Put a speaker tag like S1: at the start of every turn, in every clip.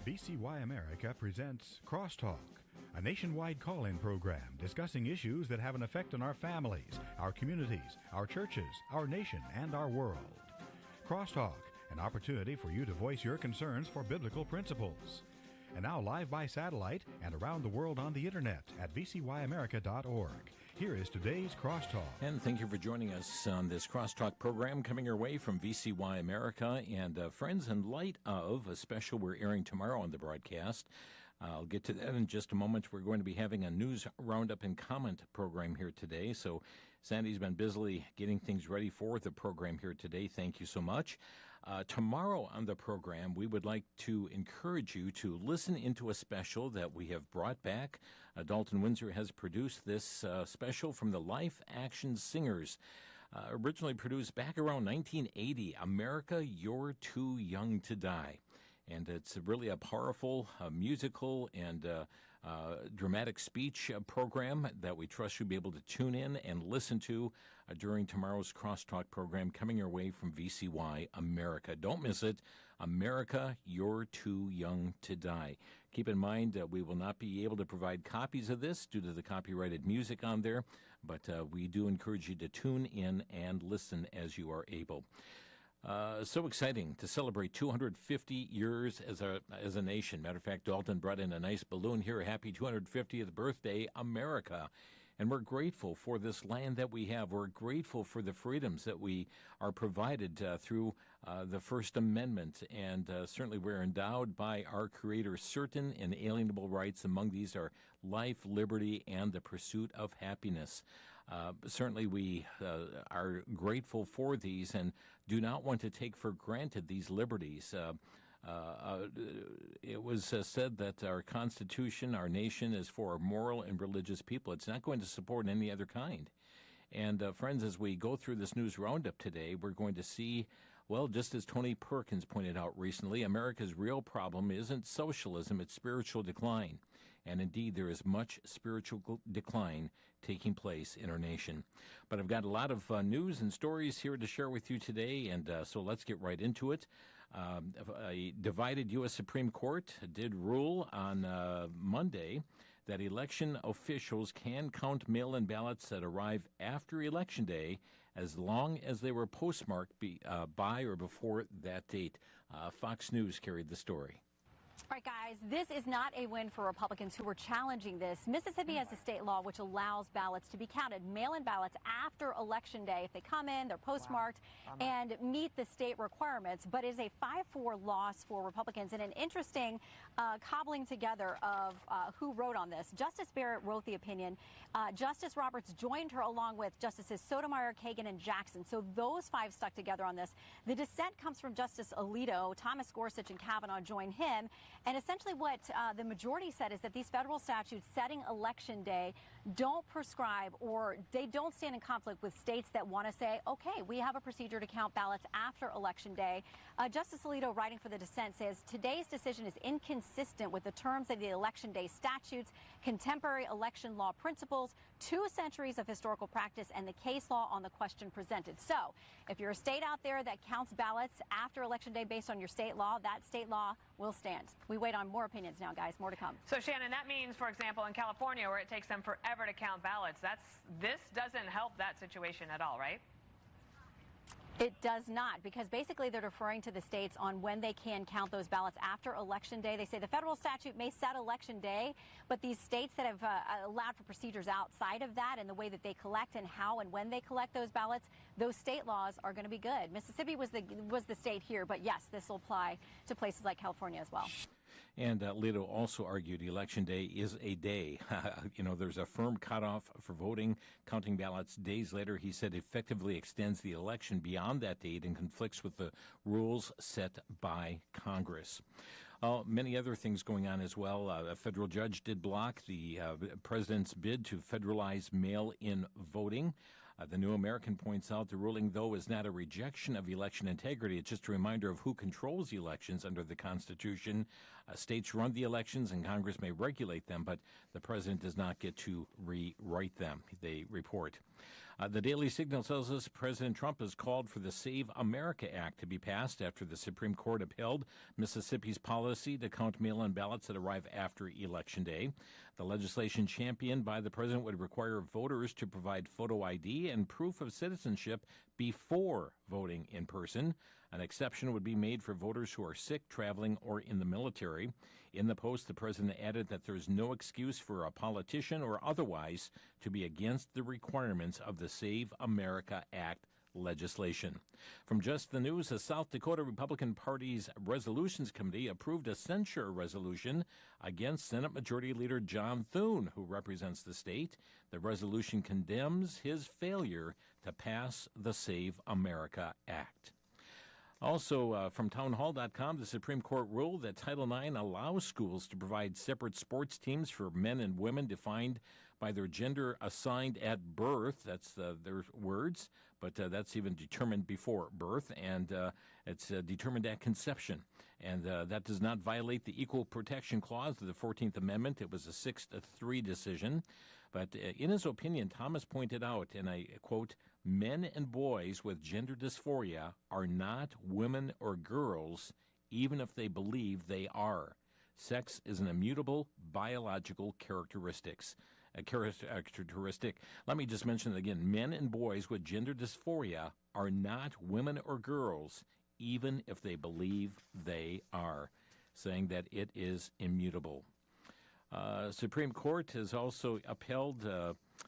S1: VCY America presents Crosstalk, a nationwide call-in program discussing issues that have an effect on our families, our communities, our churches, our nation, and our world. Crosstalk, an opportunity for you to voice your concerns for biblical principles. And now live by satellite and around the world on the internet at vcyamerica.org. Here is today's Crosstalk.
S2: And thank you for joining us on this Crosstalk program coming your way from VCY America. And friends, in light of a special we're airing tomorrow on the broadcast, I'll get to that in just a moment. We're going to be having a news roundup and comment program here today. So Sandy's been busily getting things ready for the program here today. Thank you so much. Tomorrow on the program, we would like to encourage you to listen into a special that we have brought back. Dalton Windsor has produced this special from the Life Action Singers. Originally produced back around 1980, America, You're Too Young to Die. And it's really a powerful musical and dramatic speech program that we trust you'll be able to tune in and listen to during tomorrow's Crosstalk program coming your way from VCY America. Don't miss it. America, You're Too Young to Die. Keep in mind, we will not be able to provide copies of this due to the copyrighted music on there, but we do encourage you to tune in and listen as you are able. So exciting to celebrate 250 years as a nation. Matter of fact, Dalton brought in a nice balloon here. Happy 250th birthday, America. And we're grateful for this land that we have. We're grateful for the freedoms that we are provided through the First Amendment. And certainly we're endowed by our Creator certain inalienable rights. Among these are life, liberty, and the pursuit of happiness. Certainly we are grateful for these and do not want to take for granted these liberties. It was said that our Constitution, our nation, is for moral and religious people. It's not going to support any other kind. And friends, as we go through this news roundup today, we're going to see, well, just as Tony Perkins pointed out recently, America's real problem isn't socialism, it's spiritual decline. And indeed, there is much spiritual decline taking place in our nation. But I've got a lot of news and stories here to share with you today, and so let's get right into it. A divided U.S. Supreme Court did rule on Monday that election officials can count mail-in ballots that arrive after Election Day as long as they were postmarked by or before that date. Fox News carried the story.
S3: All right, guys, this is not a win for Republicans who were challenging this. Mississippi has a state law which allows ballots to be counted, mail-in ballots after Election Day. If they come in, they're postmarked and meet the state requirements. But it is a 5-4 loss for Republicans, and an interesting cobbling together of who wrote on this. Justice Barrett wrote the opinion. Justice Roberts joined her along with Justices Sotomayor, Kagan, and Jackson. So those 5 stuck together on this. The dissent comes from Justice Alito. Thomas Gorsuch and Kavanaugh joined him. And essentially what the majority said is that these federal statutes setting Election Day don't prescribe or they don't stand in conflict with states that want to say, okay, we have a procedure to count ballots after Election Day. Justice Alito, writing for the dissent, says today's decision is inconsistent with the terms of the Election Day statutes, contemporary election law principles, 2 centuries of historical practice, and the case law on the question presented. So if you're a state out there that counts ballots after Election Day based on your state law, that state law will stand. We wait on more opinions now, guys. More to come.
S4: So, Shannon, that means, for example, in California, where it takes them forever to count ballots, this doesn't help that situation at all, right?
S3: It does not, because basically they're deferring to the states on when they can count those ballots after Election Day. They say the federal statute may set Election Day, but these states that have allowed for procedures outside of that and the way that they collect and how and when they collect those ballots, those state laws are going to be good. Mississippi was the state here, but yes, this will apply to places like California as well.
S2: And Alito also argued Election Day is a day. There's a firm cutoff for voting. Counting ballots days later, he said, effectively extends the election beyond that date and conflicts with the rules set by Congress. Many other things going on as well. A federal judge did block the president's bid to federalize mail-in voting. The New American points out the ruling, though, is not a rejection of election integrity. It's just a reminder of who controls the elections under the Constitution. States run the elections and Congress may regulate them, but the president does not get to rewrite them, they report. The Daily Signal tells us President Trump has called for the Save America Act to be passed after the Supreme Court upheld Mississippi's policy to count mail-in ballots that arrive after Election Day. The legislation championed by the president would require voters to provide photo ID and proof of citizenship before voting in person. An exception would be made for voters who are sick, traveling, or in the military. In the Post, the president added that there is no excuse for a politician or otherwise to be against the requirements of the Save America Act legislation. From Just the News, the South Dakota Republican Party's Resolutions Committee approved a censure resolution against Senate Majority Leader John Thune, who represents the state. The resolution condemns his failure to pass the Save America Act. Also, from townhall.com, the Supreme Court ruled that Title IX allows schools to provide separate sports teams for men and women defined by their gender assigned at birth. That's their words, but that's even determined before birth, and it's determined at conception. And that does not violate the Equal Protection Clause of the 14th Amendment. It was a 6-3 decision. But in his opinion, Thomas pointed out, and I quote, "Men and boys with gender dysphoria are not women or girls, even if they believe they are. Sex is an immutable biological characteristic." Let me just mention it again. Men and boys with gender dysphoria are not women or girls, even if they believe they are, saying that it is immutable. Supreme Court has also upheld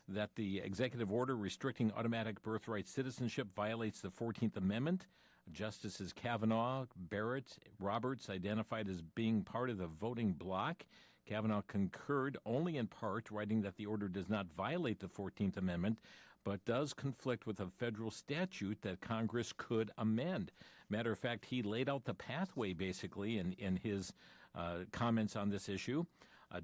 S2: that the executive order restricting automatic birthright citizenship violates the 14th Amendment. Justices Kavanaugh, Barrett, Roberts identified as being part of the voting bloc. Kavanaugh concurred only in part, writing that the order does not violate the 14th Amendment, but does conflict with a federal statute that Congress could amend. Matter of fact, he laid out the pathway, basically, in his comments on this issue.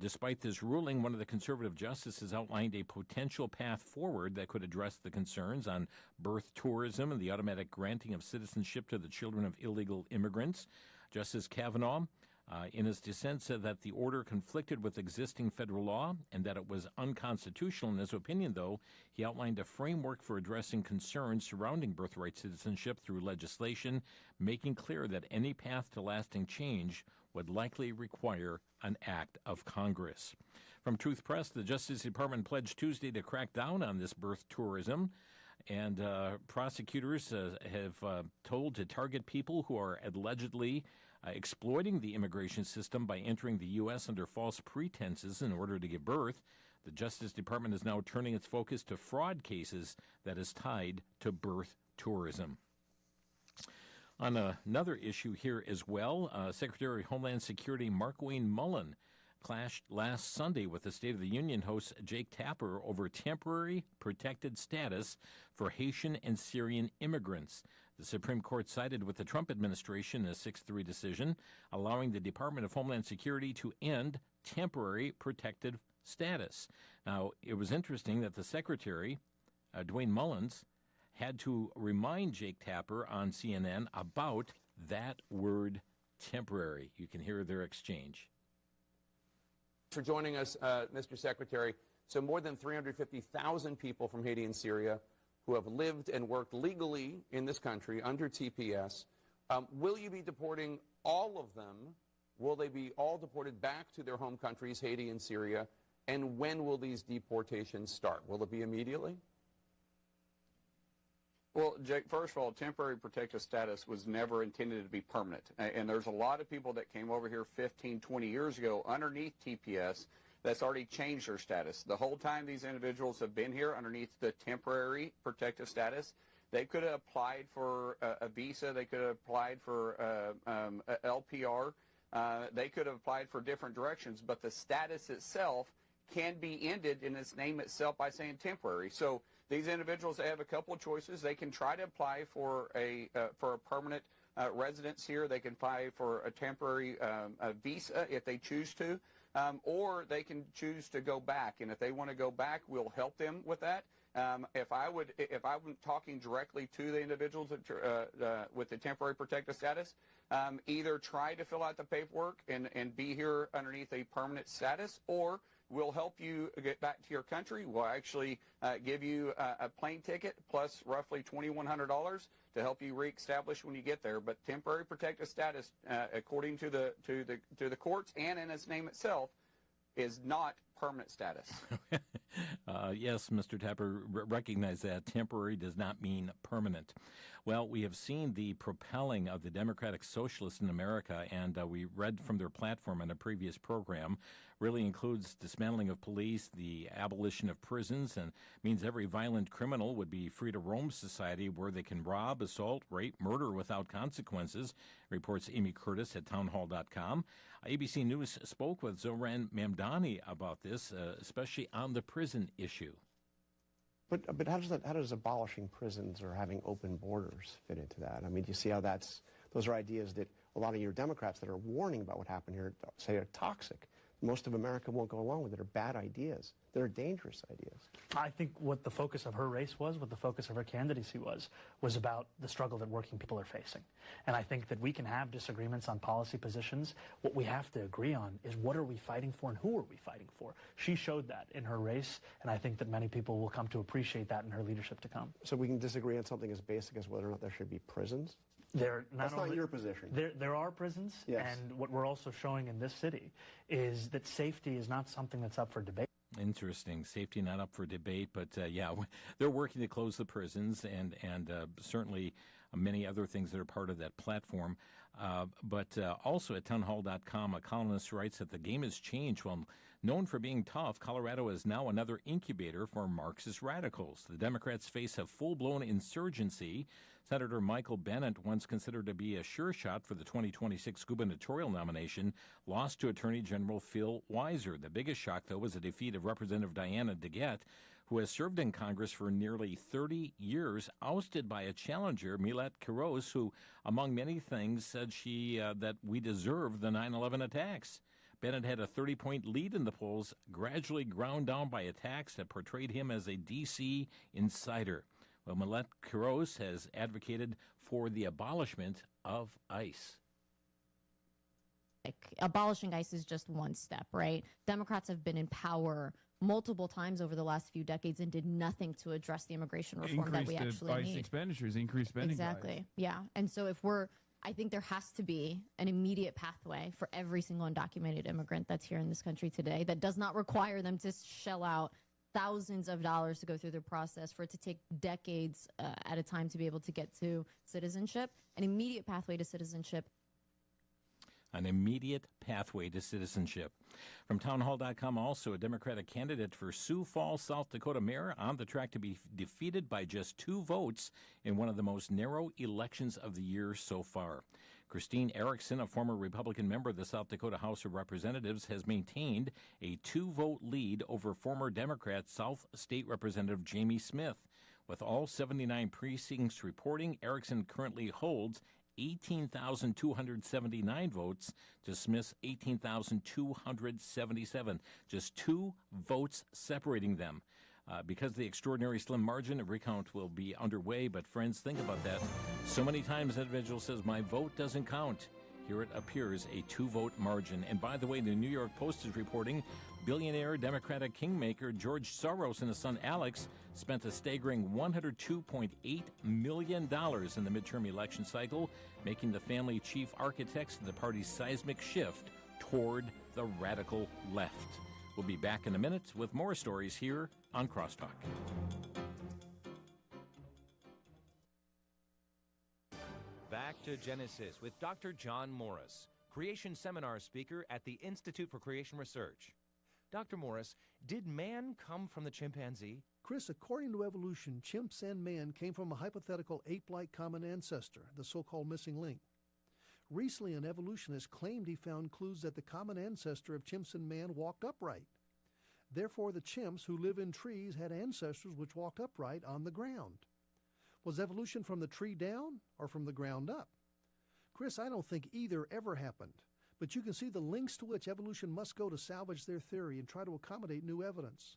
S2: Despite this ruling, one of the conservative justices outlined a potential path forward that could address the concerns on birth tourism and the automatic granting of citizenship to the children of illegal immigrants. Justice Kavanaugh, in his dissent, said that the order conflicted with existing federal law and that it was unconstitutional. In his opinion, though, he outlined a framework for addressing concerns surrounding birthright citizenship through legislation, making clear that any path to lasting change would likely require an act of Congress. From Truth Press, the Justice Department pledged Tuesday to crack down on this birth tourism, and prosecutors have told to target people who are allegedly exploiting the immigration system by entering the U.S. under false pretenses in order to give birth. The Justice Department is now turning its focus to fraud cases that is tied to birth tourism. On another issue here as well, Secretary of Homeland Security Mark Wayne Mullen clashed last Sunday with the State of the Union host Jake Tapper over temporary protected status for Haitian and Syrian immigrants. The Supreme Court sided with the Trump administration in a 6-3 decision, allowing the Department of Homeland Security to end temporary protected status. Now, it was interesting that the Secretary, Dwayne Mullins, had to remind Jake Tapper on CNN about that word temporary. You can hear their exchange.
S5: For joining us, Mr. Secretary. So more than 350,000 people from Haiti and Syria who have lived and worked legally in this country under TPS. Will you be deporting all of them? Will they be all deported back to their home countries, Haiti and Syria? And when will these deportations start? Will it be immediately?
S6: Well, Jake, first of all, temporary protective status was never intended to be permanent. And there's a lot of people that came over here 15, 20 years ago underneath TPS that's already changed their status. The whole time these individuals have been here underneath the temporary protective status, they could have applied for a visa. They could have applied for a LPR. They could have applied for different directions. But the status itself can be ended in its name itself by saying temporary. So these individuals have a couple of choices. They can try to apply for a permanent residence here. They can apply for a temporary visa if they choose to, or they can choose to go back. And if they want to go back, we'll help them with that. If I'm talking directly to the individuals with the temporary protected status, either try to fill out the paperwork and be here underneath a permanent status, or we'll help you get back to your country. We'll actually give you a plane ticket plus roughly $2,100 to help you reestablish when you get there. But temporary protective status, according to the courts and in its name itself, is not permanent status.
S2: Yes, Mr. Tapper, recognize that temporary does not mean permanent. Well, we have seen the propelling of the Democratic Socialists in America, and we read from their platform in a previous program, really includes dismantling of police, the abolition of prisons, and means every violent criminal would be free to roam society where they can rob, assault, rape, murder without consequences, reports Amy Curtis at townhall.com. ABC News spoke with Zoran Mamdani about this, especially on the prison issue.
S7: But how does abolishing prisons or having open borders fit into that? I mean, do you see how those are ideas that a lot of your Democrats that are warning about what happened here say are toxic. Most of America won't go along with it. They're bad ideas. They're dangerous ideas.
S8: I think what the focus of her race was, what the focus of her candidacy was about the struggle that working people are facing. And I think that we can have disagreements on policy positions. What we have to agree on is what are we fighting for and who are we fighting for? She showed that in her race, and I think that many people will come to appreciate that in her leadership to come.
S7: So we can disagree on something as basic as whether or not there should be prisons?
S8: That's
S7: not your position.
S8: There are prisons,
S7: yes.
S8: And what we're also showing in this city is that safety is not something that's up for debate.
S2: Interesting. Safety not up for debate, but yeah, they're working to close the prisons and certainly many other things that are part of that platform. But also at townhall.com, a columnist writes that the game has changed. Well, known for being tough, Colorado is now another incubator for Marxist radicals. The Democrats face a full-blown insurgency. Senator Michael Bennet, once considered to be a sure shot for the 2026 gubernatorial nomination, lost to Attorney General Phil Weiser. The biggest shock, though, was the defeat of Representative Diana DeGette, who has served in Congress for nearly 30 years, ousted by a challenger, Milet Quiros, who, among many things, said that we deserve the 9/11 attacks. Bennett had a 30-point lead in the polls, gradually ground down by attacks that portrayed him as a D.C. insider. Well, Milet Quiros has advocated for the abolishment of ICE.
S9: Abolishing ICE is just one step, right? Democrats have been in power multiple times over the last few decades and did nothing to address the immigration reform that we actually
S10: ICE
S9: need.
S10: Expenditures, increased spending.
S9: Exactly, yeah. And so I think there has to be an immediate pathway for every single undocumented immigrant that's here in this country today that does not require them to shell out thousands of dollars to go through the process, for it to take decades at a time to be able to get to citizenship. An immediate pathway to citizenship.
S2: An immediate pathway to citizenship. From townhall.com, also a Democratic candidate for Sioux Falls, South Dakota mayor on the track to be defeated by just 2 votes in one of the most narrow elections of the year so far. Christine Erickson, a former Republican member of the South Dakota House of Representatives, has maintained a 2-vote lead over former Democrat South State Representative Jamie Smith. With all 79 precincts reporting, Erickson currently holds 18,279 votes to Smith's 18,277. Just 2 votes separating them. Because of the extraordinary slim margin, a recount will be underway. But friends, think about that. So many times that individual says, my vote doesn't count. Here it appears, a 2-vote margin. And by the way, the New York Post is reporting billionaire Democratic kingmaker George Soros and his son Alex spent a staggering $102.8 million in the midterm election cycle, making the family chief architects of the party's seismic shift toward the radical left. We'll be back in a minute with more stories here on Crosstalk.
S11: Back to Genesis with Dr. John Morris, Creation Seminar speaker at the Institute for Creation Research. Dr. Morris, did man come from the chimpanzee?
S12: Chris, according to evolution, chimps and man came from a hypothetical ape-like common ancestor, the so-called missing link. Recently, an evolutionist claimed he found clues that the common ancestor of chimps and man walked upright. Therefore, the chimps who live in trees had ancestors which walked upright on the ground. Was evolution from the tree down or from the ground up? Chris, I don't think either ever happened, but you can see the links to which evolution must go to salvage their theory and try to accommodate new evidence.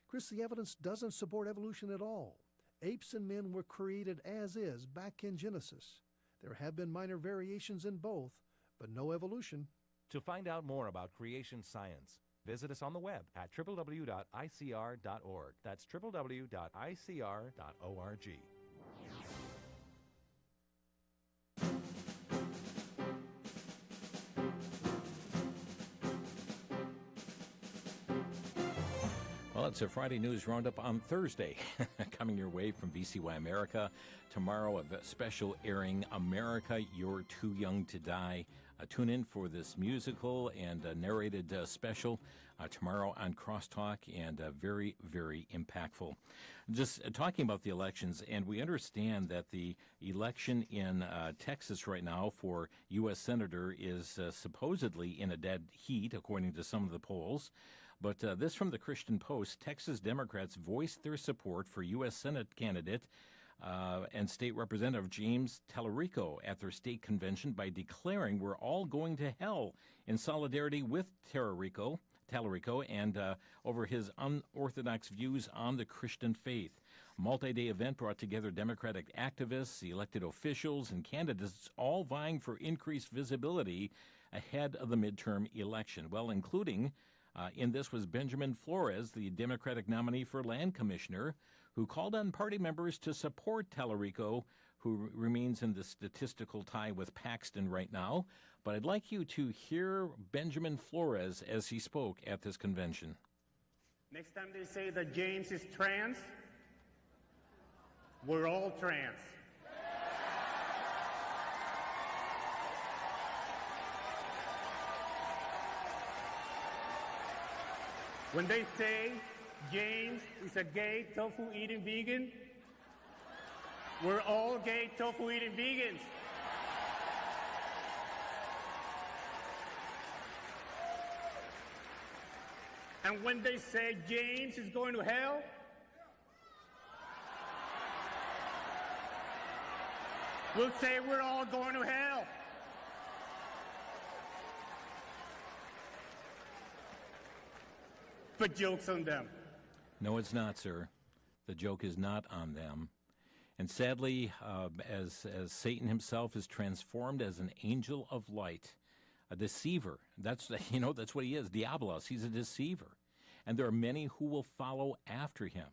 S12: Chris, the evidence doesn't support evolution at all. Apes and men were created as is back in Genesis. There have been minor variations in both, but no evolution.
S11: To find out more about creation science, Visit us on the web at www.icr.org. That's www.icr.org.
S2: Well, it's a Friday News Roundup on Thursday, coming your way from VCY America. Tomorrow, a special airing, America, You're Too Young to Die. Tune in for this musical and narrated special tomorrow on Crosstalk, and very, very impactful. Just talking about the elections, and we understand that the election in Texas right now for U.S. Senator is supposedly in a dead heat, according to some of the polls. But this from the Christian Post: Texas Democrats voiced their support for U.S. Senate candidate and State Representative James Tallarico at their state convention by declaring we're all going to hell, in solidarity with Tallarico and over his unorthodox views on the Christian faith. A multi-day event brought together Democratic activists, elected officials, and candidates, all vying for increased visibility ahead of the midterm election. Well, including in this was Benjamin Flores, the Democratic nominee for land commissioner, who called on party members to support Tallarico, who remains in the statistical tie with Paxton right now. But I'd like you to hear Benjamin Flores as he spoke at this convention.
S10: Next time they say that James is trans, we're all trans. When they say James is a gay tofu-eating vegan, we're all gay tofu-eating vegans. And when they say James is going to hell, we'll say we're all going to hell. But joke's on them.
S2: No, it's not, sir. The joke is not on them. And sadly, as Satan himself is transformed as an angel of light, a deceiver. That's what he is, Diabolos. He's a deceiver. And there are many who will follow after him.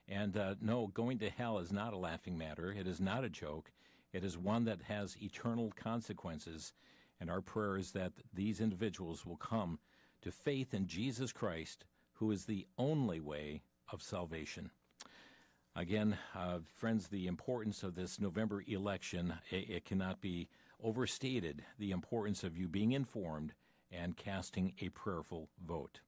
S2: And no, going to hell is not a laughing matter. It is not a joke. It is one that has eternal consequences. And our prayer is that these individuals will come to faith in Jesus Christ, who is the only way of salvation. Again, friends, the importance of this November election, it cannot be overstated, the importance of you being informed and casting a prayerful vote.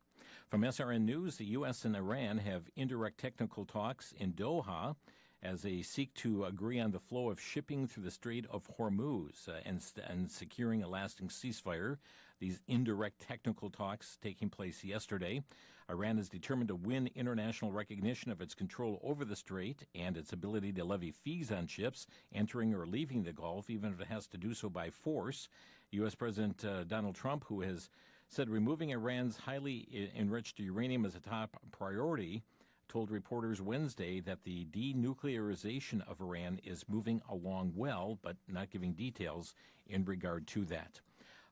S2: From SRN News, the U.S. and Iran have indirect technical talks in Doha as they seek to agree on the flow of shipping through the Strait of Hormuz and securing a lasting ceasefire. These indirect technical talks taking place yesterday. Iran is determined to win international recognition of its control over the strait and its ability to levy fees on ships entering or leaving the Gulf, even if it has to do so by force. U.S. President Donald Trump, who has said removing Iran's highly enriched uranium is a top priority, told reporters Wednesday that the denuclearization of Iran is moving along well, but not giving details in regard to that.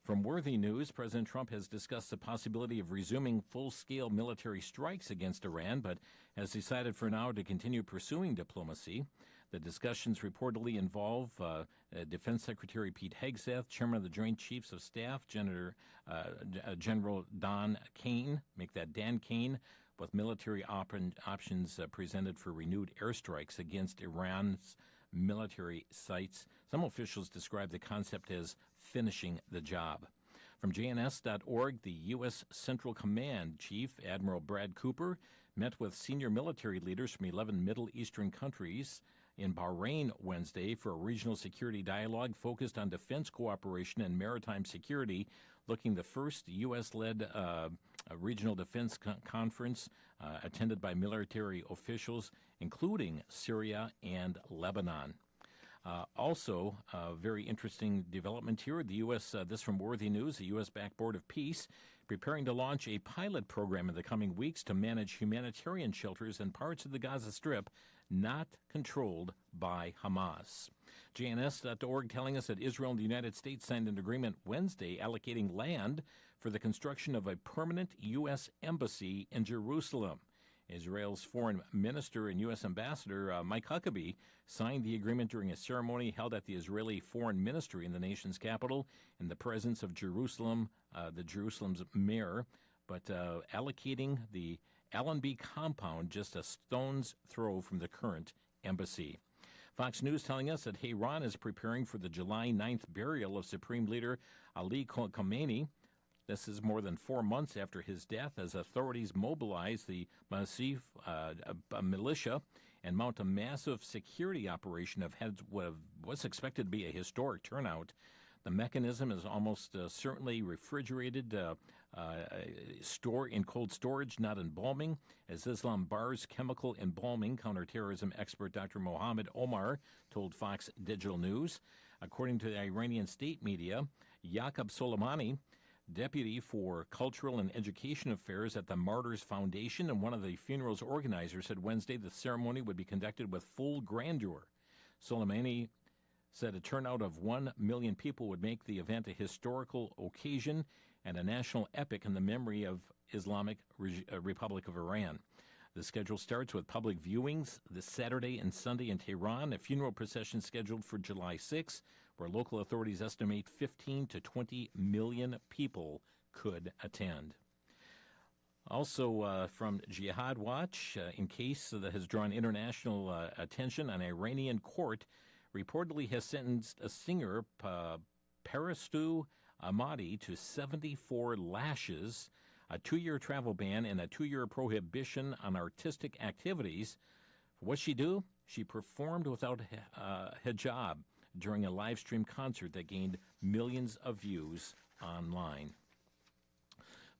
S2: From Worthy News, President Trump has discussed the possibility of resuming full-scale military strikes against Iran, but has decided for now to continue pursuing diplomacy. The discussions reportedly involve Defense Secretary Pete Hegseth, Chairman of the Joint Chiefs of Staff, General Dan Cain, Dan Cain, with military options presented for renewed airstrikes against Iran's military sites. Some officials describe the concept as finishing the job. From JNS.org, the U.S. Central Command Chief Admiral Brad Cooper met with senior military leaders from 11 Middle Eastern countries in Bahrain Wednesday for a regional security dialogue focused on defense cooperation and maritime security, looking the first U.S.-led regional defense conference attended by military officials, including Syria and Lebanon. Also, very interesting development here. The U.S., this from Worthy News, the U.S.-backed Board of Peace preparing to launch a pilot program in the coming weeks to manage humanitarian shelters in parts of the Gaza Strip not controlled by Hamas. JNS.org telling us that Israel and the United States signed an agreement Wednesday allocating land for the construction of a permanent U.S. embassy in Jerusalem. Israel's foreign minister and U.S. ambassador Mike Huckabee signed the agreement during a ceremony held at the Israeli Foreign Ministry in the nation's capital in the presence of Jerusalem's mayor, but allocating the Allenby compound just a stone's throw from the current embassy. Fox News telling us that Iran is preparing for the July 9th burial of Supreme Leader Ali Khamenei. This is more than 4 months after his death as authorities mobilize the Masif militia and mount a massive security operation of what's expected to be a historic turnout. The mechanism is almost certainly refrigerated, in cold storage, not embalming, as Islam bars chemical embalming, counterterrorism expert Dr. Mohammed Omar told Fox Digital News. According to the Iranian state media, Yaqub Soleimani, deputy for cultural and education affairs at the Martyrs Foundation and one of the funeral's organizers, said Wednesday the ceremony would be conducted with full grandeur. Soleimani said a turnout of 1 million people would make the event a historical occasion and a national epic in the memory of Islamic Republic of Iran. The schedule starts with public viewings this Saturday and Sunday in Tehran, a funeral procession scheduled for July 6, where local authorities estimate 15 to 20 million people could attend. Also from Jihad Watch, in case that has drawn international attention, an Iranian court reportedly has sentenced a singer, Parastu Ahmadi, to 74 lashes, a 2-year travel ban, and a 2-year prohibition on artistic activities. What'd she do? She performed without hijab during a live stream concert that gained millions of views online.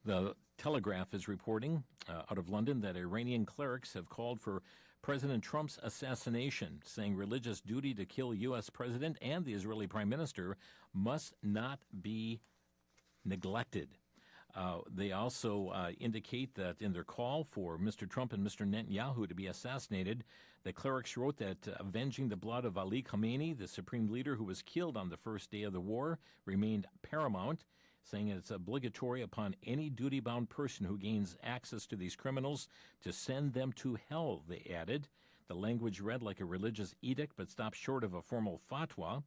S2: The Telegraph is reporting out of London that Iranian clerics have called for President Trump's assassination, saying religious duty to kill U.S. President and the Israeli Prime Minister must not be neglected. They also indicate that in their call for Mr. Trump and Mr. Netanyahu to be assassinated, the clerics wrote that avenging the blood of Ali Khamenei, the supreme leader who was killed on the first day of the war, remained paramount, saying it's obligatory upon any duty-bound person who gains access to these criminals to send them to hell, they added. The language read like a religious edict but stopped short of a formal fatwa,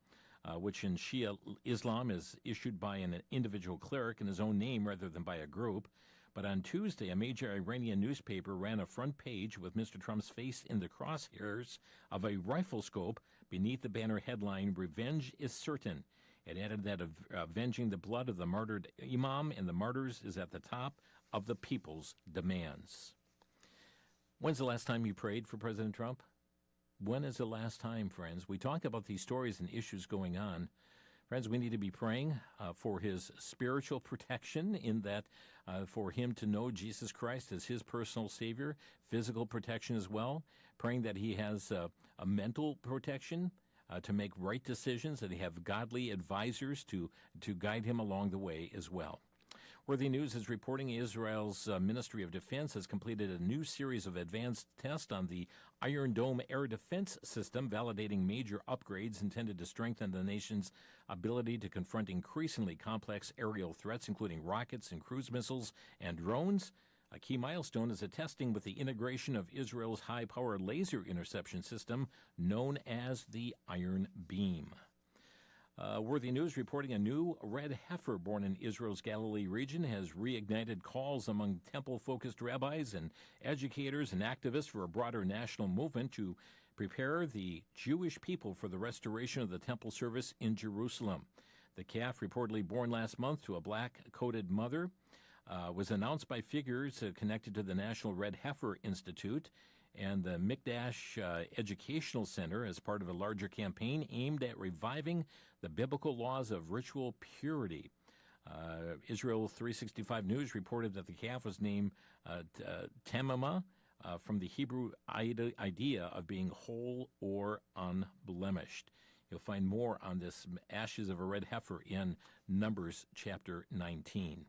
S2: which in Shia Islam is issued by an individual cleric in his own name rather than by a group. But on Tuesday, a major Iranian newspaper ran a front page with Mr. Trump's face in the crosshairs of a rifle scope beneath the banner headline, "Revenge is certain." It added that avenging the blood of the martyred imam and the martyrs is at the top of the people's demands. When's the last time you prayed for President Trump? When is the last time, friends? We talk about these stories and issues going on. Friends, we need to be praying for his spiritual protection, in that for him to know Jesus Christ as his personal Savior, physical protection as well, praying that he has a mental protection to make right decisions, that he have godly advisors to guide him along the way as well. Worthy News is reporting Israel's Ministry of Defense has completed a new series of advanced tests on the Iron Dome air defense system, validating major upgrades intended to strengthen the nation's ability to confront increasingly complex aerial threats, including rockets and cruise missiles and drones. A key milestone is a testing with the integration of Israel's high-power laser interception system known as the Iron Beam. Worthy News reporting a new red heifer born in Israel's Galilee region has reignited calls among temple-focused rabbis and educators and activists for a broader national movement to prepare the Jewish people for the restoration of the temple service in Jerusalem. The calf, reportedly born last month to a black-coated mother, was announced by figures connected to the National Red Heifer Institute and the Mikdash Educational Center as part of a larger campaign aimed at reviving the biblical laws of ritual purity. Israel 365 News reported that the calf was named Tamima from the Hebrew idea of being whole or unblemished. You'll find more on this Ashes of a Red Heifer in Numbers chapter 19.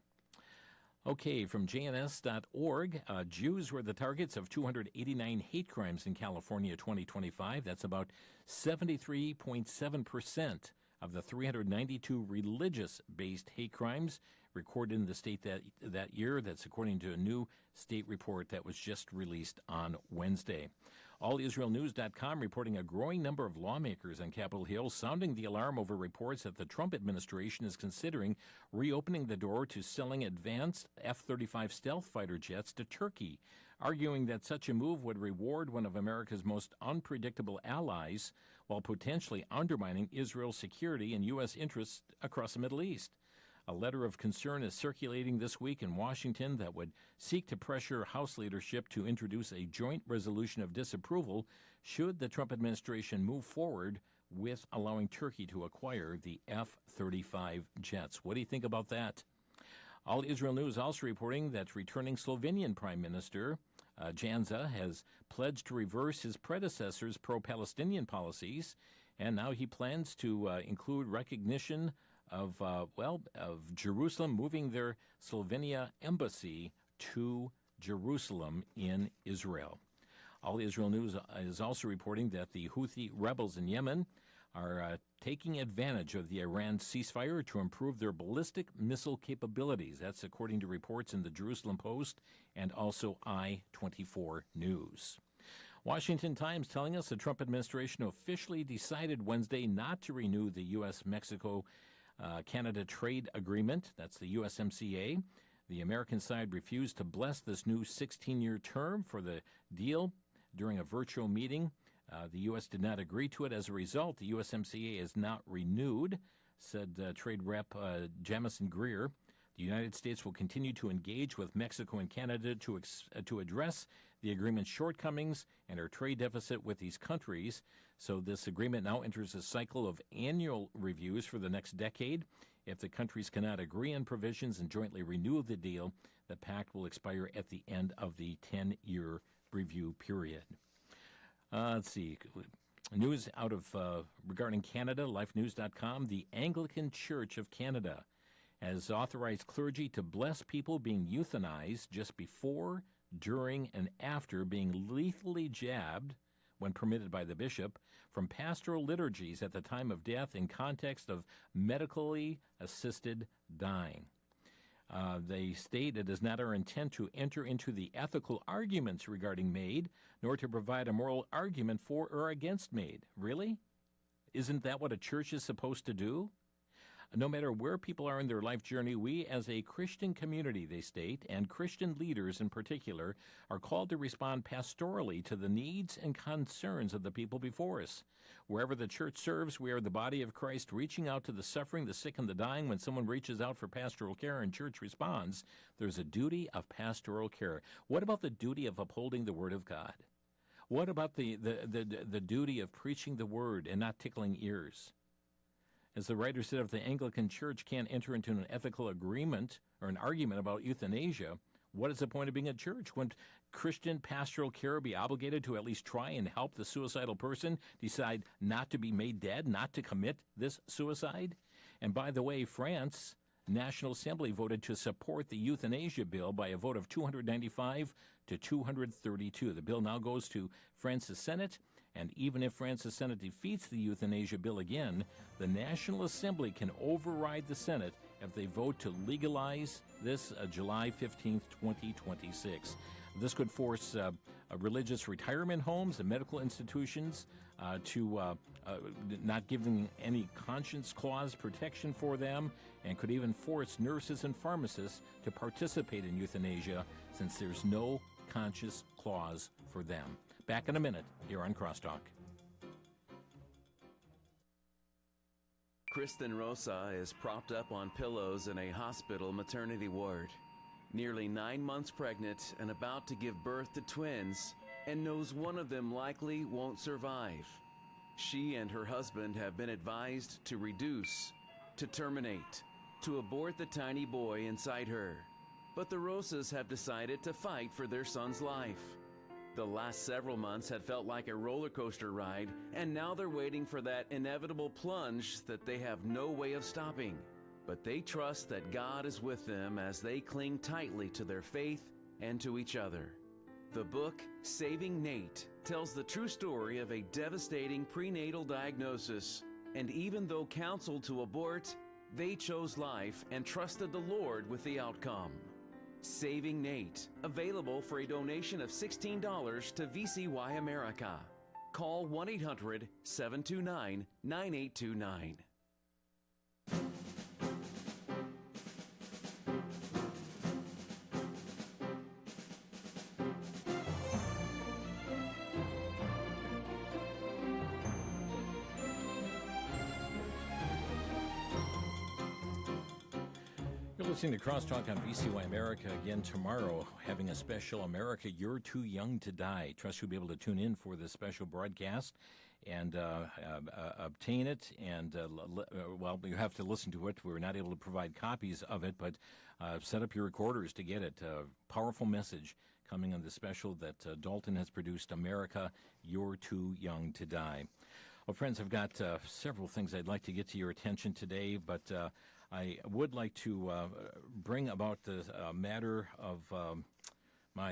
S2: Okay, from jns.org, Jews were the targets of 289 hate crimes in California 2025. That's about 73.7% of the 392 religious-based hate crimes recorded in the state that year. That's according to a new state report that was just released on Wednesday. AllIsraelNews.com reporting a growing number of lawmakers on Capitol Hill sounding the alarm over reports that the Trump administration is considering reopening the door to selling advanced F-35 stealth fighter jets to Turkey, arguing that such a move would reward one of America's most unpredictable allies while potentially undermining Israel's security and U.S. interests across the Middle East. A letter of concern is circulating this week in Washington that would seek to pressure House leadership to introduce a joint resolution of disapproval should the Trump administration move forward with allowing Turkey to acquire the F-35 jets. What do you think about that? All Israel News also reporting that returning Slovenian Prime Minister Janša has pledged to reverse his predecessor's pro-Palestinian policies, and now he plans to include recognition of Jerusalem, moving their Slovenia embassy to Jerusalem in Israel. All Israel News is also reporting that the Houthi rebels in Yemen are taking advantage of the Iran ceasefire to improve their ballistic missile capabilities. That's according to reports in the Jerusalem Post and also I-24 News. Washington Times telling us the Trump administration officially decided Wednesday not to renew the U.S.-Mexico Canada Trade Agreement. That's the USMCA. The American side refused to bless this new 16-year term for the deal during a virtual meeting. The U.S. did not agree to it. As a result, the USMCA is not renewed, said Trade Rep Jamison Greer. The United States will continue to engage with Mexico and Canada to address the agreement's shortcomings and our trade deficit with these countries. So this agreement now enters a cycle of annual reviews for the next decade. If the countries cannot agree on provisions and jointly renew the deal, the pact will expire at the end of the 10-year review period. Let's see. News out of regarding Canada, lifenews.com. The Anglican Church of Canada has authorized clergy to bless people being euthanized just before, during, and after being lethally jabbed, when permitted by the bishop, from pastoral liturgies at the time of death in context of medically assisted dying. They state it is not our intent to enter into the ethical arguments regarding MAID, nor to provide a moral argument for or against MAID. Really? Isn't that what a church is supposed to do? No matter where people are in their life journey, we as a Christian community, they state, and Christian leaders in particular, are called to respond pastorally to the needs and concerns of the people before us. Wherever the church serves, we are the body of Christ reaching out to the suffering, the sick, and the dying. When someone reaches out for pastoral care and church responds, there's a duty of pastoral care. What about the duty of upholding the Word of God? What about the duty of preaching the Word and not tickling ears? As the writer said, if the Anglican Church can't enter into an ethical agreement or an argument about euthanasia, what is the point of being a church? Wouldn't Christian pastoral care be obligated to at least try and help the suicidal person decide not to be made dead, not to commit this suicide? And by the way, France National Assembly voted to support the euthanasia bill by a vote of 295 to 232. The bill now goes to France's Senate. And even if France's Senate defeats the euthanasia bill again, the National Assembly can override the Senate if they vote to legalize this July 15th, 2026. This could force religious retirement homes and medical institutions to not give them any conscience clause protection for them, and could even force nurses and pharmacists to participate in euthanasia since there's no conscience clause for them. Back in a minute here on Crosstalk.
S13: Kristen Rosa is propped up on pillows in a hospital maternity ward. Nearly 9 months pregnant and about to give birth to twins, and knows one of them likely won't survive. She and her husband have been advised to reduce, to terminate, to abort the tiny boy inside her. But the Rosas have decided to fight for their son's life. The last several months had felt like a roller coaster ride, and now they're waiting for that inevitable plunge that they have no way of stopping. but they trust that God is with them as they cling tightly to their faith and to each other. The book, Saving Nate, tells the true story of a devastating prenatal diagnosis, and even though counseled to abort, they chose life and trusted the Lord with the outcome. Saving Nate, available for a donation of $16 to VCY America. Call 1-800-729-9829.
S2: You're listening to Crosstalk on VCY America again tomorrow, having a special America You're Too Young to Die. Trust you'll be able to tune in for this special broadcast and obtain it. And, well, you have to listen to it. We're not able to provide copies of it, but set up your recorders to get it. Powerful message coming on the special that Dalton has produced, America You're Too Young to Die. Well, friends, I've got several things I'd like to get to your attention today, but I would like to bring about the matter of,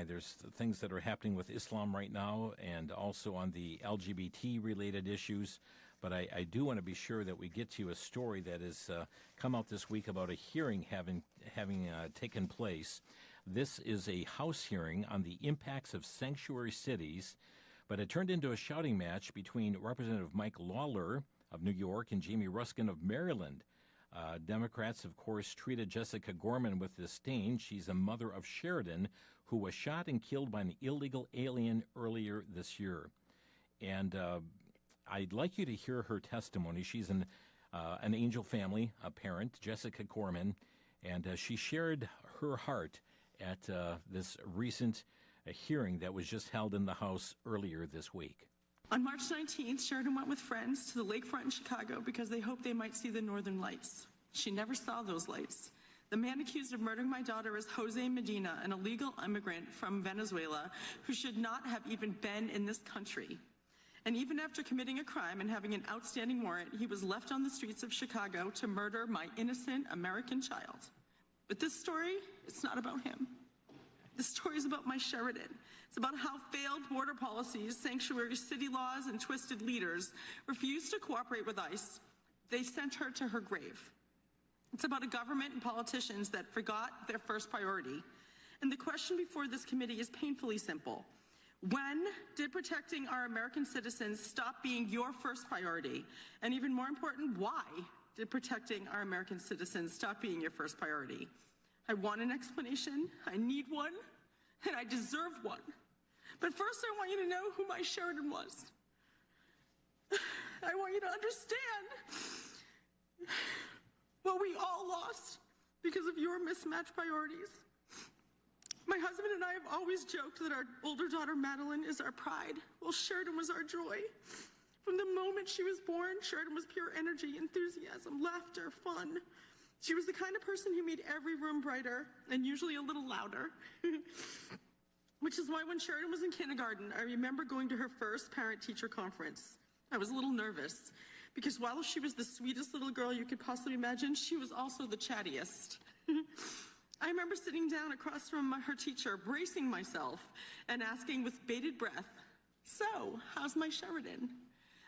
S2: there's things that are happening with Islam right now and also on the LGBT-related issues. But I do want to be sure that we get to you a story that has come out this week about a hearing having taken place. This is a House hearing on the impacts of sanctuary cities, but it turned into a shouting match between Representative Mike Lawler of New York and Jamie Ruskin of Maryland. Democrats, of course, treated Jessica Gorman with disdain. She's the mother of Sheridan, who was shot and killed by an illegal alien earlier this year. And I'd like you to hear her testimony. She's an Angel family, a parent, Jessica Gorman, and she shared her heart at this recent hearing that was just held in the House earlier this week.
S14: On March 19th, Sheridan went with friends to the lakefront in Chicago because they hoped they might see the northern lights. She never saw those lights. The man accused of murdering my daughter is Jose Medina, an illegal immigrant from Venezuela who should not have even been in this country. And even after committing a crime and having an outstanding warrant, he was left on the streets of Chicago to murder my innocent American child. But this story, it's not about him. This story is about my Sheridan. It's about how failed border policies, sanctuary city laws, and twisted leaders refused to cooperate with ICE. They sent her to her grave. It's about a government and politicians that forgot their first priority. And the question before this committee is painfully simple. When did protecting our American citizens stop being your first priority? And even more important, why did protecting our American citizens stop being your first priority? I want an explanation, I need one, and I deserve one. But first I want you to know who my Sheridan was. I want you to understand what we all lost because of your mismatched priorities. My husband and I have always joked that our older daughter, Madeline, is our pride. Well, Sheridan was our joy. From the moment she was born, Sheridan was pure energy, enthusiasm, laughter, fun. She was the kind of person who made every room brighter and usually a little louder. Which is why when Sheridan was in kindergarten, I remember going to her first parent-teacher conference. I was a little nervous because while she was the sweetest little girl you could possibly imagine, she was also the chattiest. I remember sitting down across from her teacher, bracing myself and asking with bated breath, "So, how's my Sheridan?"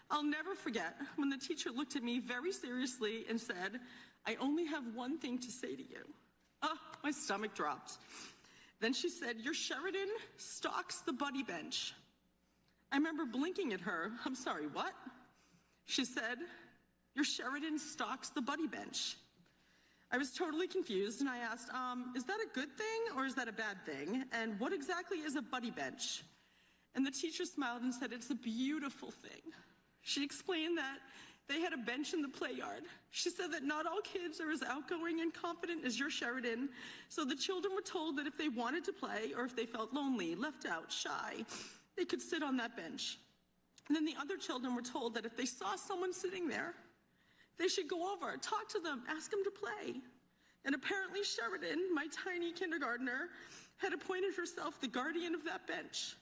S14: I'll never forget when the teacher looked at me very seriously and said, "I only have one thing to say to you." Oh, my stomach dropped. Then she said, "Your Sheridan stalks the buddy bench." I remember blinking at her. "I'm sorry, what?" She said, "Your Sheridan stalks the buddy bench." I was totally confused and I asked, is that a good thing or is that a bad thing? And what exactly is a buddy bench? And the teacher smiled and said, "It's a beautiful thing." She explained that they had a bench in the play yard. She said that not all kids are as outgoing and confident as your Sheridan, so the children were told that if they wanted to play or if they felt lonely, left out, shy, they could sit on that bench. And then the other children were told that if they saw someone sitting there, they should go over, talk to them, ask them to play. And apparently Sheridan, my tiny kindergartner, had appointed herself the guardian of that bench.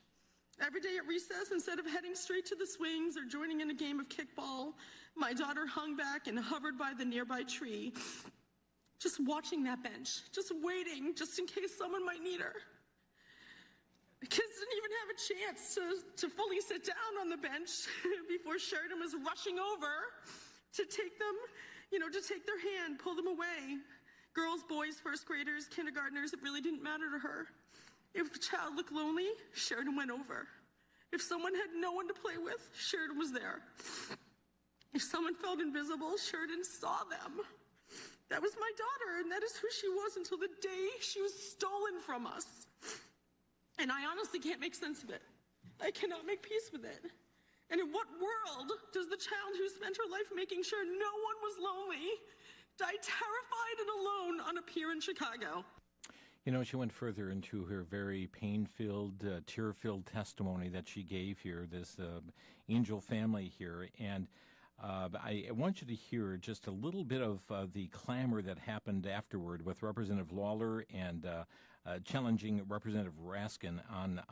S14: Every day at recess, instead of heading straight to the swings or joining in a game of kickball, my daughter hung back and hovered by the nearby tree. just watching that bench, just waiting, just in case someone might need her. The kids didn't even have a chance to fully sit down on the bench before Sheridan was rushing over to take them, to take their hand, pull them away. Girls, boys, first graders, kindergartners, it really didn't matter to her. If a child looked lonely, Sheridan went over. If someone had no one to play with, Sheridan was there. If someone felt invisible, Sheridan saw them. That was my daughter, and that is who she was until the day she was stolen from us. And I honestly can't make sense of it. I cannot make peace with it. And in what world does the child who spent her life making sure no one was lonely die terrified and alone on a pier in Chicago?
S2: She went further into her very pain-filled, tear-filled testimony that she gave here, this angel family here. And I want you to hear just a little bit of the clamor that happened afterward with Representative Lawler and challenging Representative Raskin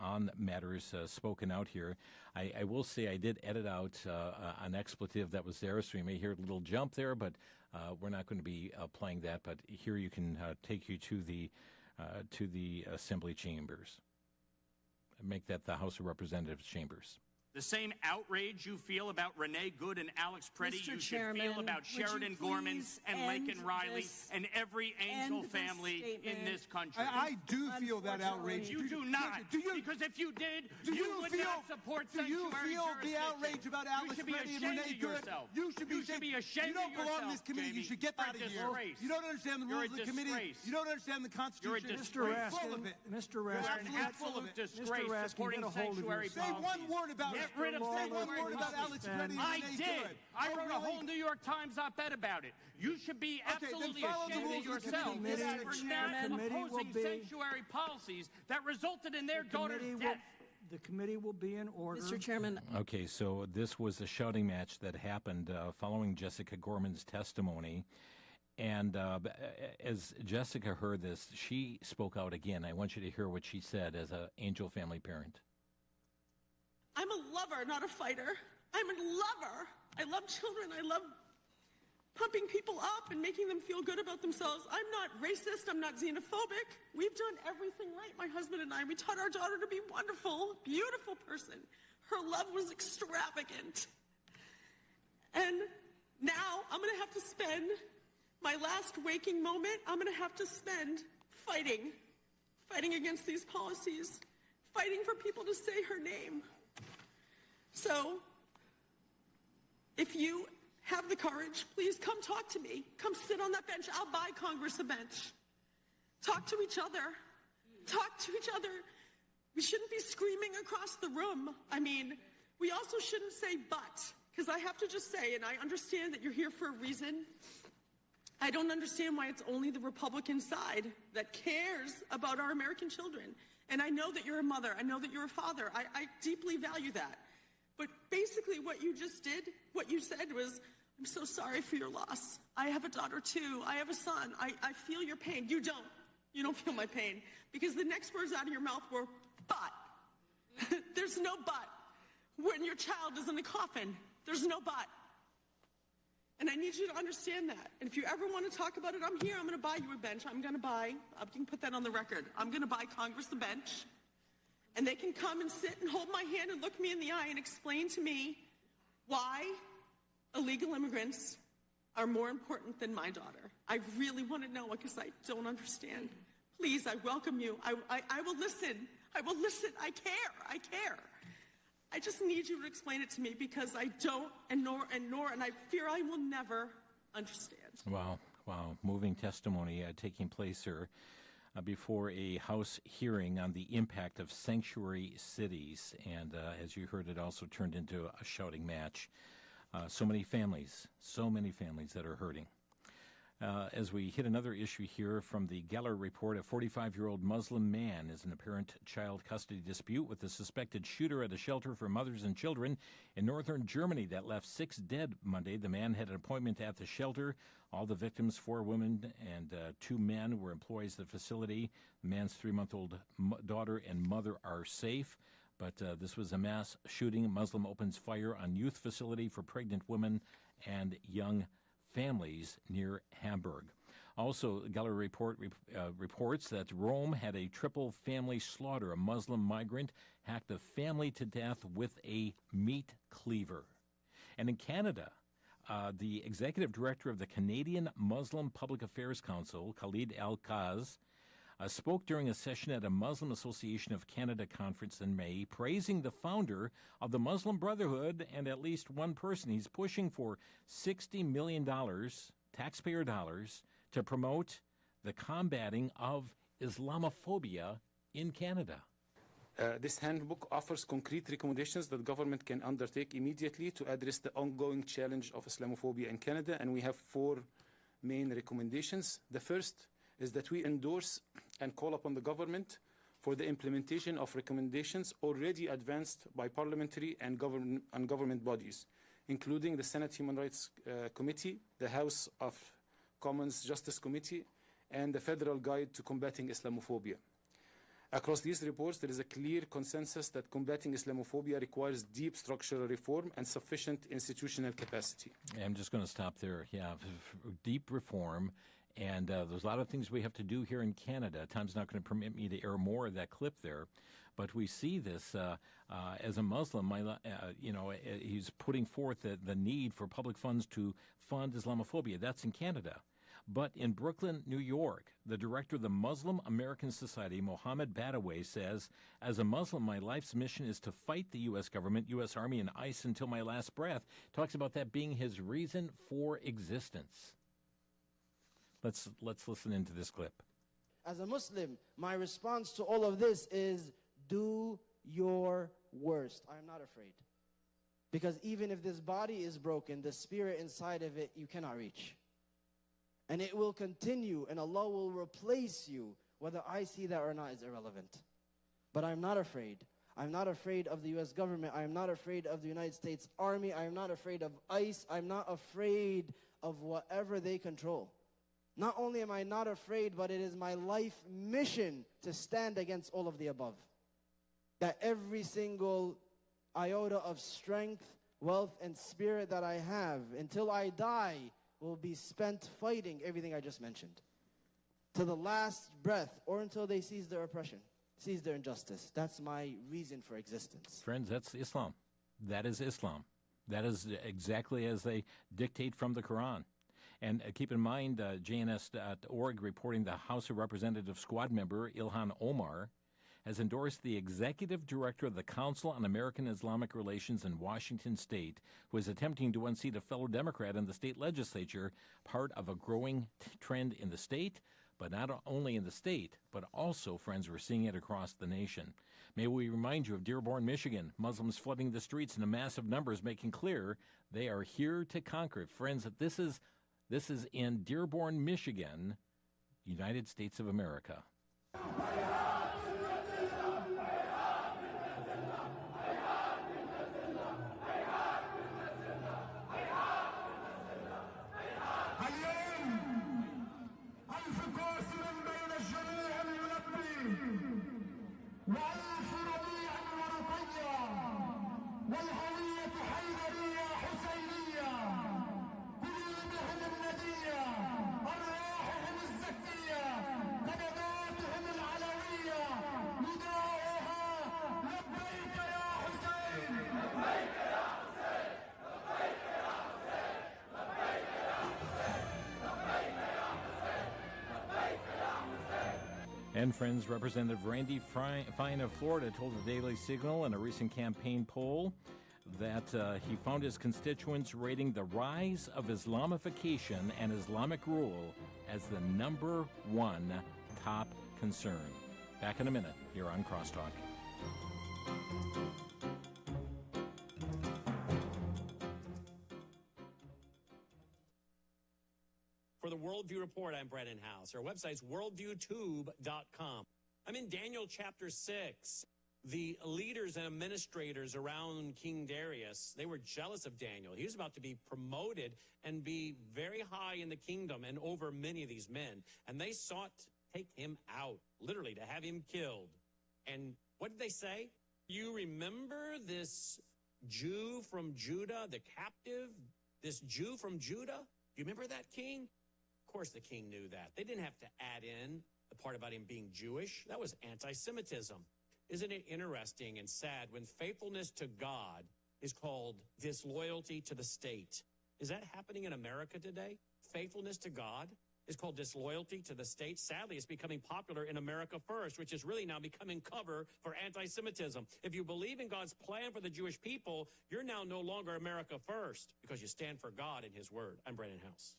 S2: on matters spoken out here. I will say I did edit out an expletive that was there, so you may hear a little jump there, but we're not going to be playing that. But here you can take you to the Assembly chambers. Make that the House of Representatives chambers.
S15: The same outrage you feel about Renee Good and Alex Preddy,
S16: Mr.
S15: you
S16: Chairman,
S15: should feel about Sheridan Gorman and Laken Riley and every angel family in this country.
S17: I do feel that outrage.
S15: You do not. Because if you did, you would not support sanctuary jurisdiction. Do you feel the outrage about Alex Preddy and Renee Good? You should be ashamed of yourself. You don't belong in this committee.
S17: Jamie.
S15: You should get out of here.
S17: You don't understand the rules of the committee. You don't understand the Constitution.
S15: You're a disgrace.
S17: Mr. Raskin,
S15: you're an absolute disgrace supporting sanctuary policy.
S17: Say one word about
S15: Get rid of sanctuary
S17: Alex Preddy.
S15: I did. I wrote a whole New York Times op-ed about it. You should be absolutely ashamed of yourself for not opposing sanctuary policies that resulted in their daughter's death.
S16: The committee will be in order.
S14: Mr. Chairman.
S2: Okay, so this was a shouting match that happened following Jessica Gorman's testimony. And as Jessica heard this, she spoke out again. I want you to hear what she said as an angel family parent.
S14: I'm a lover, not a fighter. I'm a lover. I love children. I love pumping people up and making them feel good about themselves. I'm not racist. I'm not xenophobic. We've done everything right, my husband and I. We taught our daughter to be a wonderful, beautiful person. Her love was extravagant. And now I'm going to have to spend my last waking moment, I'm going to have to spend fighting against these policies, fighting for people to say her name. So, if you have the courage, please come talk to me. Come sit on that bench. I'll buy Congress a bench. Talk to each other. Talk to each other. We shouldn't be screaming across the room. I mean, we also shouldn't say but, because I have to just say, and I understand that you're here for a reason, I don't understand why it's only the Republican side that cares about our American children. And I know that you're a mother. I know that you're a father. I deeply value that. But basically what you just did, what you said was, I'm so sorry for your loss. I have a daughter too. I have a son. I feel your pain. You don't. You don't feel my pain. Because the next words out of your mouth were, but. There's no but. When your child is in the coffin, there's no but. And I need you to understand that. And if you ever want to talk about it, I'm here. I'm going to buy you a bench. You can put that on the record. I'm going to buy Congress a bench. And they can come and sit and hold my hand and look me in the eye and explain to me why illegal immigrants are more important than my daughter. I really want to know because I don't understand. Please, I welcome you. I will listen. I will listen. I care. I just need you to explain it to me because I don't and I fear I will never understand.
S2: Wow. Moving testimony taking place here before a House hearing on the impact of sanctuary cities. And as you heard, it also turned into a shouting match. So many families that are hurting. As we hit another issue here from the Geller report, a 45-year-old Muslim man is in a parent-child custody dispute with the suspected shooter at a shelter for mothers and children in northern Germany that left 6 dead Monday. The man had an appointment at the shelter. All the victims, 4 women and 2 men, were employees of the facility. The man's 3-month-old daughter and mother are safe. But this was a mass shooting. Muslim opens fire on youth facility for pregnant women and young families near Hamburg. Also, Gallery reports that Rome had a triple family slaughter. A Muslim migrant hacked a family to death with a meat cleaver. And in Canada, the executive director of the Canadian Muslim Public Affairs Council, Khalid Al-Kaz, spoke during a session at a Muslim Association of Canada conference in May, praising the founder of the Muslim Brotherhood and at least one person. He's pushing for $60 million, taxpayer dollars, to promote the combating of Islamophobia in Canada.
S18: This handbook offers concrete recommendations that government can undertake immediately to address the ongoing challenge of Islamophobia in Canada, and we have 4 main recommendations. The first is that we endorse and call upon the government for the implementation of recommendations already advanced by parliamentary and government bodies, including the Senate Human Rights Committee, the House of Commons Justice Committee, and the Federal Guide to Combating Islamophobia. Across these reports, there is a clear consensus that combating Islamophobia requires deep structural reform and sufficient institutional capacity.
S2: I'm just going to stop there. Yeah, deep reform. And there's a lot of things we have to do here in Canada. Time's not going to permit me to air more of that clip there. But we see this as a Muslim, he's putting forth the need for public funds to fund Islamophobia. That's in Canada. But in Brooklyn, New York, the director of the Muslim American Society, Mohammed Badaway, says, as a Muslim, my life's mission is to fight the U.S. government, U.S. Army, and ICE until my last breath. Talks about that being his reason for existence. Let's listen into this clip.
S19: As a Muslim, my response to all of this is do your worst. I am not afraid. Because even if this body is broken, the spirit inside of it, you cannot reach. And it will continue, and Allah will replace you. Whether I see that or not is irrelevant. But I'm not afraid. I'm not afraid of the U.S. government. I am not afraid of the United States Army. I am not afraid of ICE. I'm not afraid of whatever they control. Not only am I not afraid, but it is my life mission to stand against all of the above. That every single iota of strength, wealth, and spirit that I have, until I die, will be spent fighting everything I just mentioned. To the last breath, or until they seize their oppression, seize their injustice. That's my reason for existence.
S2: Friends, that's Islam. That is Islam. That is exactly as they dictate from the Quran. And keep in mind, JNS.org reporting the House of Representatives squad member Ilhan Omar has endorsed the executive director of the Council on American Islamic Relations in Washington State, who is attempting to unseat a fellow Democrat in the state legislature, part of a growing trend in the state, but not only in the state, but also, friends, we're seeing it across the nation. May we remind you of Dearborn, Michigan, Muslims flooding the streets in massive numbers, making clear they are here to conquer. Friends, this is in Dearborn, Michigan, United States of America. And friends, Representative Randy Fine of Florida told the Daily Signal in a recent campaign poll that he found his constituents rating the rise of Islamification and Islamic rule as the #1 top concern. Back in a minute here on Crosstalk.
S20: For the Worldview Report, I'm Brennan House. Our website's worldviewtube.com. I'm in Daniel chapter 6. The leaders and administrators around King Darius, they were jealous of Daniel. He was about to be promoted and be very high in the kingdom and over many of these men. And they sought to take him out, literally to have him killed. And what did they say? You remember this Jew from Judah, the captive? This Jew from Judah? You remember that king? Of course the king knew that. They didn't have to add in the part about him being Jewish. That was anti-Semitism. Isn't it interesting and sad when faithfulness to God is called disloyalty to the state? Is that happening in America today? Faithfulness to God is called disloyalty to the state. Sadly, it's becoming popular in America First, which is really now becoming cover for anti-Semitism. If you believe in God's plan for the Jewish people, you're now no longer America First because you stand for God and his word. I'm Brandon House.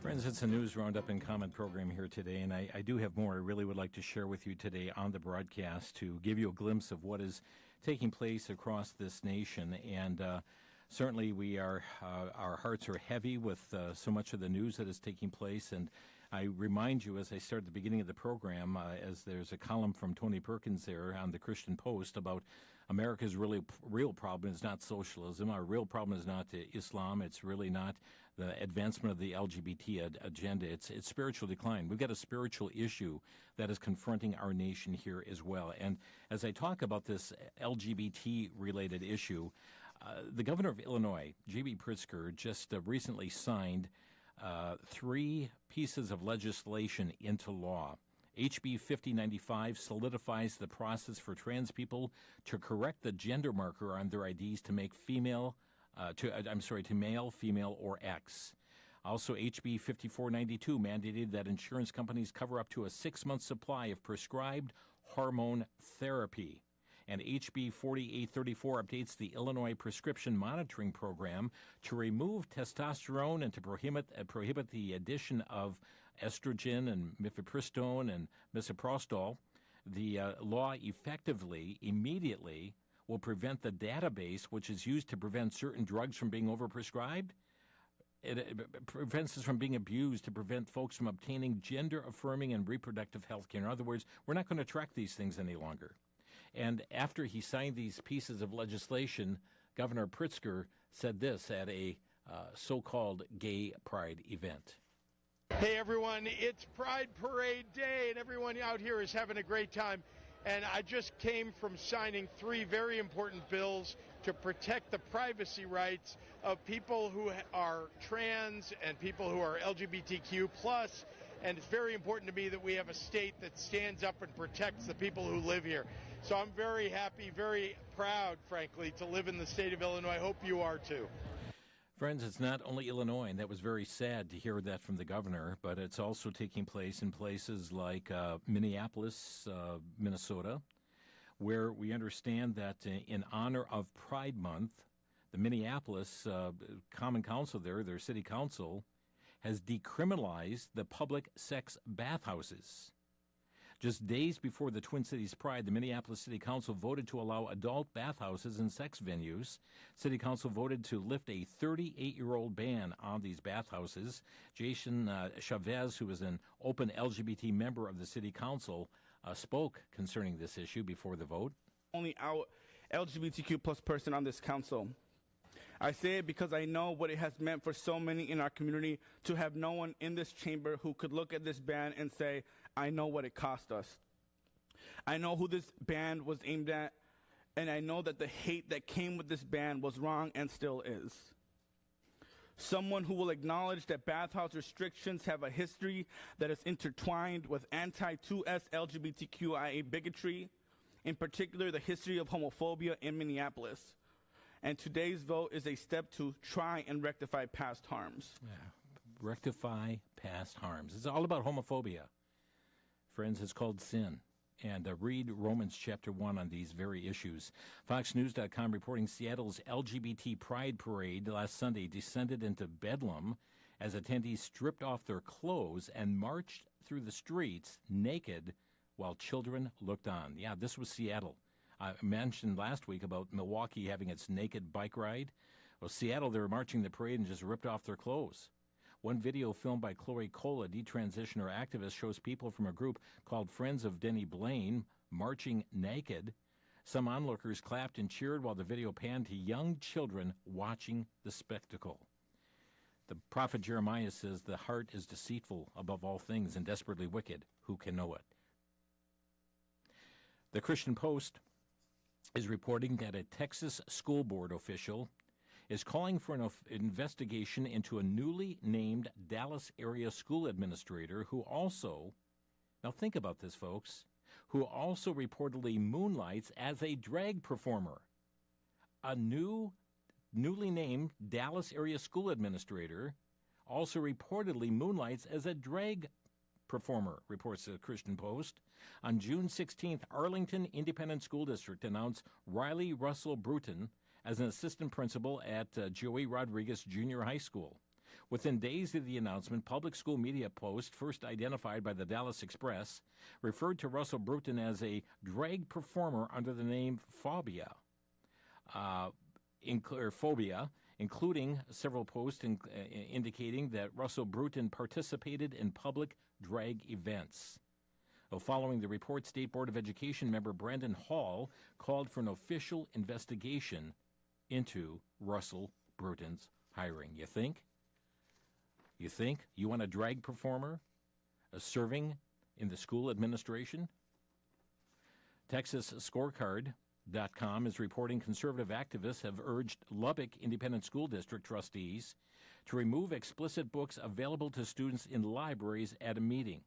S2: Friends, it's a news roundup and comment program here today, and I do have more I really would like to share with you today on the broadcast to give you a glimpse of what is taking place across this nation. And certainly we are, our hearts are heavy with so much of the news that is taking place. And I remind you, as I start at the beginning of the program, as there's a column from Tony Perkins there on the Christian Post about America's real problem is not socialism. Our real problem is not Islam. It's really not the advancement of the LGBT agenda. It's spiritual decline. We've got a spiritual issue that is confronting our nation here as well. And as I talk about this LGBT-related issue, the governor of Illinois, J.B. Pritzker, just recently signed 3 pieces of legislation into law. HB 5095 solidifies the process for trans people to correct the gender marker on their IDs to make to male, female, or X. Also, HB 5492 mandated that insurance companies cover up to a 6-month supply of prescribed hormone therapy. And HB 4834 updates the Illinois Prescription Monitoring Program to remove testosterone and to prohibit the addition of estrogen and mifepristone and misoprostol. The law effectively, immediately, will prevent the database, which is used to prevent certain drugs from being overprescribed. It prevents us from being abused to prevent folks from obtaining gender-affirming and reproductive health care. In other words, we're not going to track these things any longer. And after he signed these pieces of legislation, Governor Pritzker said this at a so-called gay pride event.
S21: Hey, everyone, it's Pride Parade Day, and everyone out here is having a great time. And I just came from signing 3 very important bills to protect the privacy rights of people who are trans and people who are LGBTQ+. And it's very important to me that we have a state that stands up and protects the people who live here. So I'm very happy, very proud, frankly, to live in the state of Illinois. I hope you are too.
S2: Friends, it's not only Illinois, and that was very sad to hear that from the governor, but it's also taking place in places like Minneapolis, Minnesota, where we understand that in honor of Pride Month, the Minneapolis Common Council there, their city council, has decriminalized the public sex bathhouses. Just days before the Twin Cities Pride, the Minneapolis City Council voted to allow adult bathhouses and sex venues. City Council voted to lift a 38-year-old ban on these bathhouses. Jason Chavez, who is an open LGBT member of the City Council, spoke concerning this issue before the vote.
S22: Only out LGBTQ plus person on this council. I say it because I know what it has meant for so many in our community to have no one in this chamber who could look at this ban and say, I know what it cost us. I know who this ban was aimed at, and I know that the hate that came with this ban was wrong and still is. Someone who will acknowledge that bathhouse restrictions have a history that is intertwined with anti-2S LGBTQIA bigotry, in particular the history of homophobia in Minneapolis. And today's vote is a step to try and rectify past harms.
S2: Yeah, rectify past harms. It's all about homophobia. Friends, it's called sin. And read Romans chapter 1 on these very issues. FoxNews.com reporting Seattle's LGBT Pride Parade last Sunday descended into bedlam as attendees stripped off their clothes and marched through the streets naked while children looked on. Yeah, this was Seattle. I mentioned last week about Milwaukee having its naked bike ride. Well, Seattle, they were marching the parade and just ripped off their clothes. One video filmed by Chloe Cole, a detransitioner activist, shows people from a group called Friends of Denny Blaine marching naked. Some onlookers clapped and cheered while the video panned to young children watching the spectacle. The prophet Jeremiah says, "The heart is deceitful above all things and desperately wicked. Who can know it?" The Christian Post is reporting that a Texas school board official is calling for an investigation into a newly named Dallas area school administrator who also, now think about this, folks, who also reportedly moonlights as a drag performer. A newly named Dallas area school administrator also reportedly moonlights as a drag performer, reports the Christian Post. On June 16th, Arlington Independent School District announced Riley Russell Bruton as an assistant principal at Joey Rodriguez Junior High School. Within days of the announcement, public school media post, first identified by the Dallas Express, referred to Russell Bruton as a drag performer under the name Phobia, including several posts indicating that Russell Bruton participated in public drag events. Following the report, State Board of Education member Brandon Hall called for an official investigation into Russell Bruton's hiring. You think? You want a drag performer serving in the school administration? TexasScorecard.com is reporting conservative activists have urged Lubbock Independent School District trustees to remove explicit books available to students in libraries at a meeting.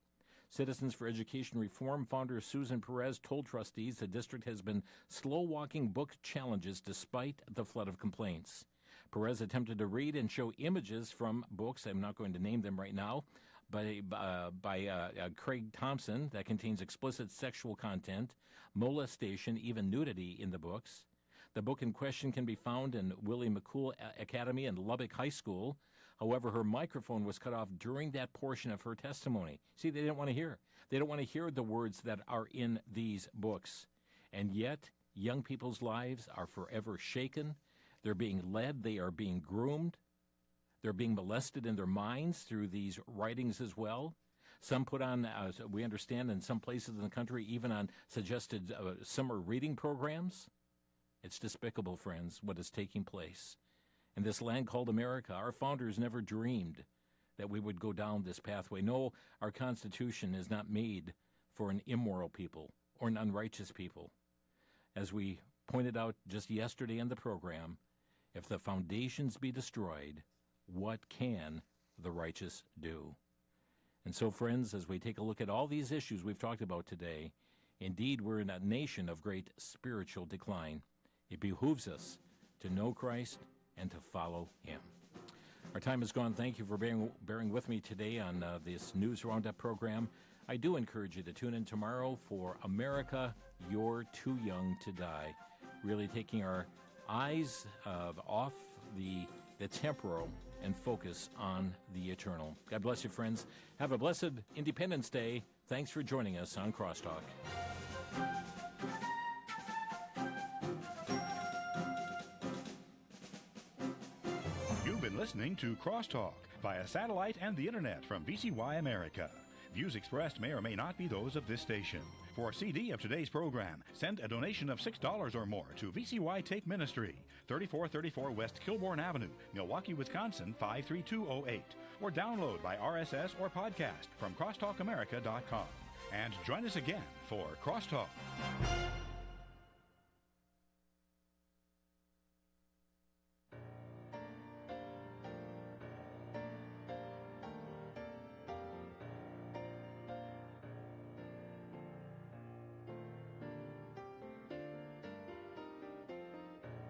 S2: Citizens for Education Reform founder Susan Perez told trustees the district has been slow-walking book challenges despite the flood of complaints. Perez attempted to read and show images from books, I'm not going to name them right now, by Craig Thompson that contains explicit sexual content, molestation, even nudity in the books. The book in question can be found in Willie McCool Academy and Lubbock High School. However, her microphone was cut off during that portion of her testimony. See, they didn't want to hear. They don't want to hear the words that are in these books. And yet, young people's lives are forever shaken. They're being led. They are being groomed. They're being molested in their minds through these writings as well. Some put on, we understand, in some places in the country, even on suggested summer reading programs. It's despicable, friends, what is taking place. In this land called America, our founders never dreamed that we would go down this pathway. No, our Constitution is not made for an immoral people or an unrighteous people. As we pointed out just yesterday in the program, if the foundations be destroyed, what can the righteous do? And so, friends, as we take a look at all these issues we've talked about today, indeed we're in a nation of great spiritual decline. It behooves us to know Christ and to follow him. Our time is gone. Thank you for bearing with me today on this News Roundup program. I do encourage you to tune in tomorrow for America, You're Too Young to Die, really taking our eyes off the temporal and focus on the eternal. God bless you, friends. Have a blessed Independence Day. Thanks for joining us on Crosstalk.
S1: You've been listening to Crosstalk via satellite and the internet from VCY America. Views expressed may or may not be those of this station. For a CD of today's program, send a donation of $6 or more to VCY Take Ministry, 3434 West Kilbourne Avenue, Milwaukee, Wisconsin, 53208, or download by RSS or podcast from crosstalkamerica.com. And join us again for Crosstalk.